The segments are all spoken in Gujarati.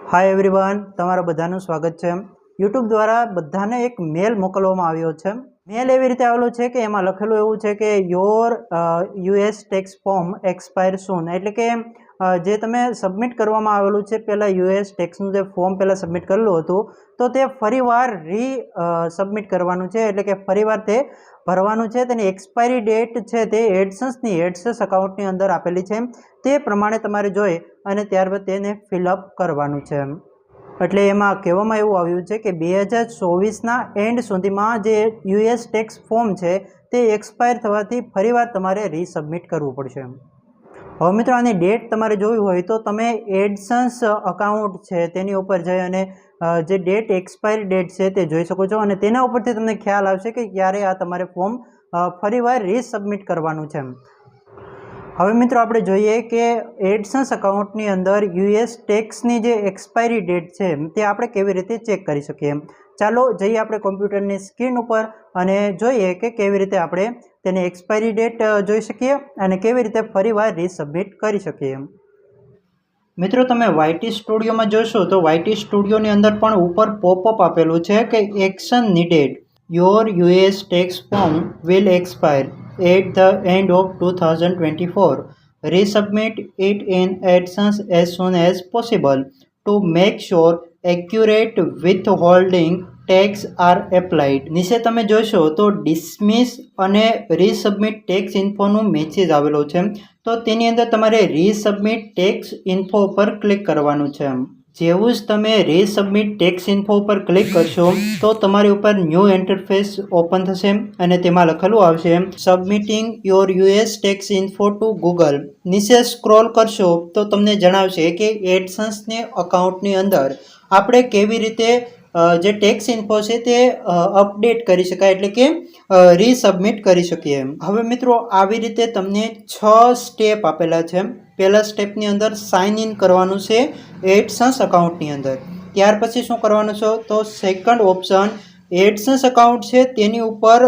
हाय एवरीवन, तमारा बधानुं स्वागत है। यूट्यूब द्वारा बधाने एक मेल मोकलवामां आव्यो छे। मेल एवी रीते आवेलो छे के एमां लखेलुं एवुं छे के your US tax form expire soon, एटले के जे तमे सबमिट करवामां आवेलुं छे पहेला यूएस टेक्सनुं जे फॉर्म पहेला सबमिट करेलुं हतुं तो ते फरीवार सबमिट करवानुं छे, एटले के फरीवार ते भरवानुं छे। तेनी एक्सपायरी डेट छे ते एडसेंस अकाउंटनी अंदर आपेली छे, ते प्रमाणे तमारे जोई अने त्यारबाद तेने फिलअप करवानुं छे। एटले एमां कहेवामां एवुं आव्युं छे के 2024 ना एंड सुधीमां जे यूएस टेक्स फॉर्म छे ते एक्सपायर थवाथी फरीवार तमारे रीसबमिट करवुं पड़शे। हवे मित्रों आनी डेट तमारे जोई होय तो तमे एडसेंस अकाउंट छे तेनी उपर जई अने जे डेट एक्सपायरी डेट छे ते जोई शको छो, अने तेना उपरथी तमने ख्याल आवशे के क्यारे आ तमारे फॉर्म फरीवार रीसबमिट करवानुं छे। हवे मित्रों आपणे जोईए के एडसेंस अकाउंटनी अंदर यूएस टेक्सनी जे एक्सपायरी डेट छे ते आपणे केवी रीते चेक करी शकीए। चालो जईए आपणे कम्प्यूटरनी स्क्रीन उपर अने जोईए के केवी रीते आपणे तेनी एक्सपायरी डेट जोई शकीए अने केवी रीते फरीवार रीसबमिट करी शकीए। मित्रों तमे वाईटी स्टूडियो में जोशो तो वाईटी स्टूडियो नी अंदर पण ऊपर पॉपअप आपेलुं छे के action needed, your US tax form will expire at the end of 2024. Resubmit it in AdSense as soon as possible to make sure accurate withholding tax are applied. નીચે તમે જોશો તો ડિસમિસ અને રીસબમિટ ટેક્સ ઇન્ફોનું મેસેજ આવેલો છે, તો તેની અંદર તમારે રીસબમિટ ટેક્સ ઇન્ફો પર ક્લિક કરવાનું છે। જેવું જ તમે રીસબમિટ ટેક્સ ઇન્ફો પર ક્લિક કરશો તો તમારી ઉપર ન્યૂ ઇન્ટરફેસ ઓપન થશે અને તેમાં લખેલું આવશે submitting your US tax info to Google. નીચે સ્ક્રોલ કરશો તો તમને જણાવશે કે એડસન્સની અકાઉન્ટની અંદર આપણે કેવી રીતે જે ટેક્સ ઇન્ફો છે તે અપડેટ કરી શકાય, એટલે કે રીસબમિટ કરી શકીએ। હવે મિત્રો આવી રીતે તમને 6 સ્ટેપ આપેલા છે। પહેલા સ્ટેપની અંદર સાઇન ઇન કરવાનું છે એડસન્સ અકાઉન્ટની અંદર। ત્યાર પછી શું કરવાનું છે તો સેકન્ડ ઓપ્શન એડસન્સ અકાઉન્ટ છે તેની ઉપર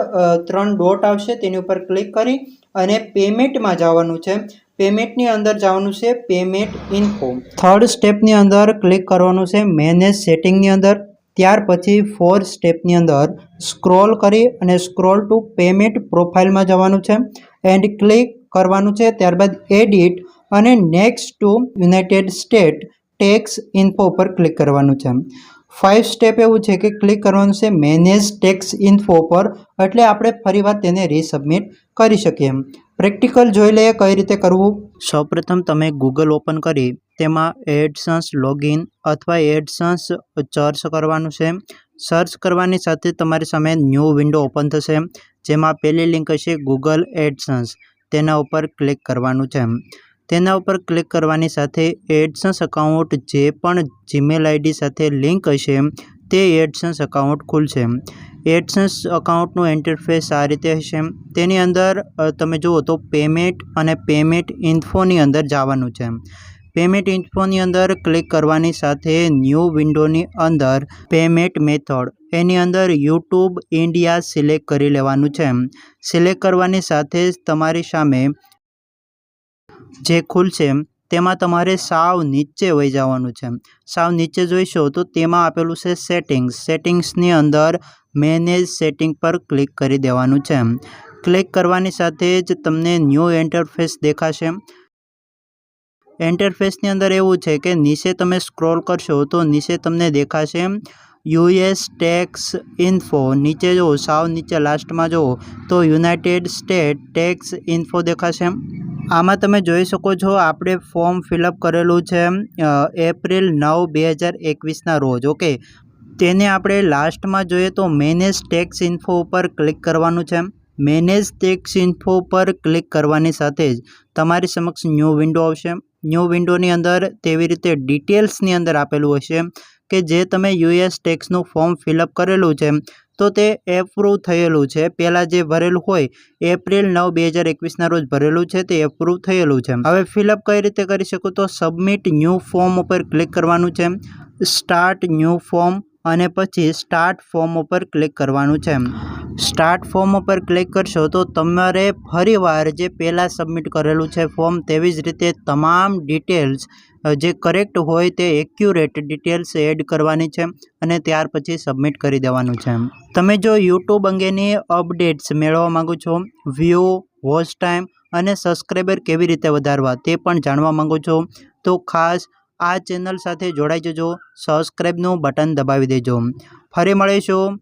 3 ડોટ આવશે, તેની ઉપર ક્લિક કરી અને પેમેન્ટમાં જવાનું છે। પેમેન્ટની અંદર જવાનું છે પેમેન્ટ ઇન્ફો। થર્ડ સ્ટેપની અંદર ક્લિક કરવાનું છે મેનેજ સેટિંગની અંદર। ત્યાર પછી 4 સ્ટેપની અંદર સ્ક્રોલ કરી અને સ્ક્રોલ ટુ પેમેન્ટ પ્રોફાઇલમાં જવાનું છે એન્ડ ક્લિક કરવાનું છે। ત્યારબાદ એડિટ અને next to United state tax info પર ક્લિક કરવાનું છે। 5 સ્ટેપ એવું છે કે ક્લિક કરવાનું છે મેનેજ ટેક્સ ઇન્ફો પર, એટલે આપણે ફરીવાર તેને રીસબમિટ કરી શકીએ। પ્રેક્ટિકલ જોઈ લઈએ કઈ રીતે કરવું। સૌપ્રથમ તમે ગૂગલ ઓપન કરી તેમાં એડસન્સ લોગિન અથવા એડસન્સ સર્ચ કરવાનું છે। સર્ચ કરવાની સાથે તમારી સામે ન્યૂ વિન્ડો ઓપન થશે, જેમાં પહેલી લિંક હશે ગૂગલ એડસન્સ, તેના ઉપર ક્લિક કરવાનું છે। તેના ઉપર ક્લિક કરવાની સાથે એડસન્સ અકાઉન્ટ જે પણ જીમેલ આઈડી સાથે લિંક હશે તે એડસન્સ અકાઉન્ટ ખુલશે। એડસન્સ અકાઉન્ટનું ઇન્ટરફેસ આ રીતે હશે। તેની અંદર તમે જુઓ તો પેમેન્ટ અને પેમેન્ટ ઇન્ફોની અંદર જવાનું છે। પેમેન્ટ ઇન્ફોની અંદર ક્લિક કરવાની સાથે ન્યૂ વિન્ડોની અંદર પેમેન્ટ મેથડ એની અંદર યુટ્યુબ ઇન્ડિયા સિલેક્ટ કરી લેવાનું છે। સિલેક્ટ કરવાની સાથે જ તમારી સામે જે ખુલશે તેમાં તમારે સાવ નીચે વહી જવાનું છે। સાવ નીચે જોઈશો તો તેમાં આપેલું છે સેટિંગ્સની અંદર મેનેજ સેટિંગ પર ક્લિક કરી દેવાનું છે। ક્લિક કરવાની સાથે જ તમને ન્યૂ ઇન્ટરફેસ દેખાશે। ઇન્ટરફેસની અંદર એવું છે કે નીચે તમે સ્ક્રોલ કરશો તો નીચે તમને દેખાશે યુએસ ટેક્સ ઇન્ફો। નીચે જો સાવ નીચે લાસ્ટમાં જો તો યુનાઇટેડ સ્ટેટ ટેક્સ ઇન્ફો દેખાશે। આમાં તમે જોઈ શકો છો આપણે ફોર્મ ફિલઅપ કરેલું છે એપ્રિલ 9, 2021ના રોજ। ઓકે, તેને આપણે લાસ્ટમાં જોઈએ તો મેનેજ ટેક્સ ઇન્ફો ઉપર ક્લિક કરવાનું છે। મેનેજ ટેક્સ ઇન્ફો પર ક્લિક કરવાની સાથે જ તમારી સમક્ષ ન્યૂ વિન્ડો આવશે। ન્યૂ વિન્ડોની અંદર તેવી રીતે ડિટેલ્સની અંદર આપેલું હશે કે જે તમે યુએસ ટેક્સનું ફોર્મ ફિલઅપ કરેલું છે તો તે એપ્રૂવ થયેલું છે। પહેલાં જે ભરેલું હોય એપ્રિલ 9, 2021ના રોજ ભરેલું છે તે એપ્રૂવ થયેલું છે। હવે ફિલઅપ કઈ રીતે કરી શકો તો સબમિટ ન્યૂ ફોર્મ ઉપર ક્લિક કરવાનું છે। સ્ટાર્ટ ન્યૂ ફોર્મ અને પછી સ્ટાર્ટ ફોર્મ ઉપર ક્લિક કરવાનું છે. સ્ટાર્ટ ફોર્મ ઉપર ક્લિક કરશો તો તમારે ફરીવાર જે પહેલાં સબમિટ કરેલું છે ફોર્મ તેવી જ રીતે તમામ ડિટેલ્સ જે કરેક્ટ હોય તે એક્યુરેટ ડિટેલ્સ એડ કરવાની છે અને ત્યાર પછી સબમિટ કરી દેવાનું છે. તમે જો યુટ્યુબ અંગેની અપડેટ્સ મેળવવા માંગો છો, વ્યૂ, વોચ ટાઈમ અને સબસ્ક્રાઈબર કેવી રીતે વધારવા તે પણ જાણવા માંગો છો તો ખાસ આ ચેનલ સાથે જોડાઈ જજો. સબસ્ક્રાઈબનું બટન દબાવી દેજો. ફરી મળીશું